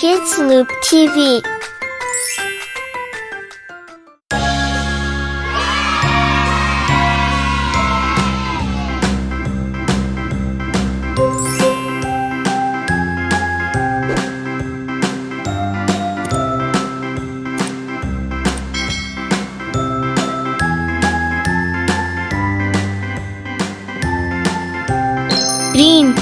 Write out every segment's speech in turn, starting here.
Kids Loop TV. Green.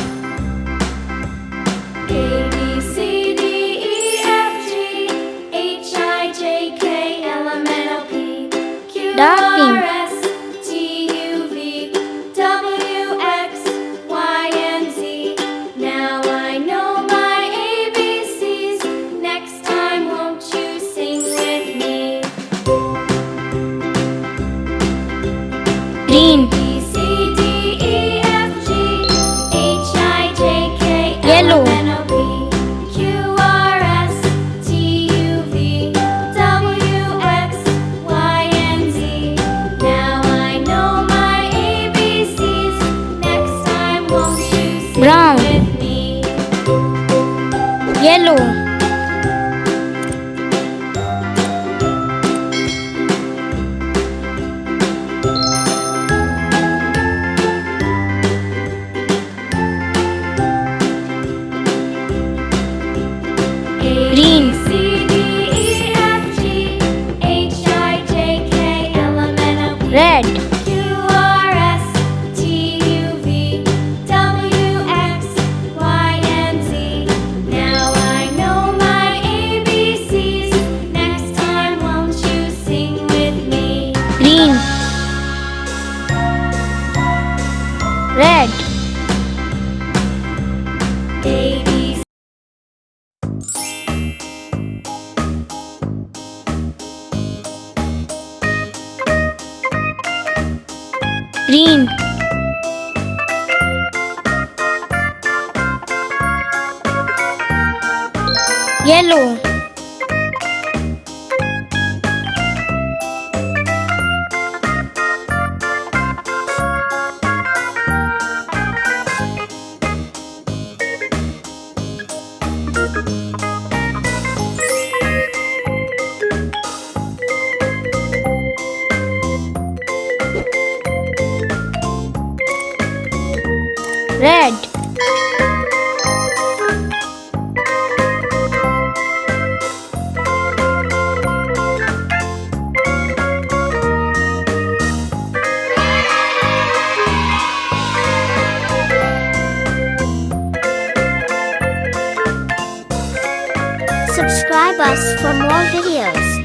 Dark pink. Now I know my ABCs. Next time, won't you sing with me? Green. B, C, D, E, F, G, H, I, J, K, Yellow. L, M, N, O, P, Q, R, S, T, U, V, W, X, Y, and Z. Now I know my ABCs. Next time, won't you sing Brown. with me? Yellow. Green. C, D, E, F, G, H, I, J, K, L, M, N, O, P, Red. Q, R, S, T, U, V, W, X, Y, and Z. Now I know my ABCs. Next time, won't you sing with me? Green. Red. A, B, C. Green. Yellow. Red. Subscribe us for more videos.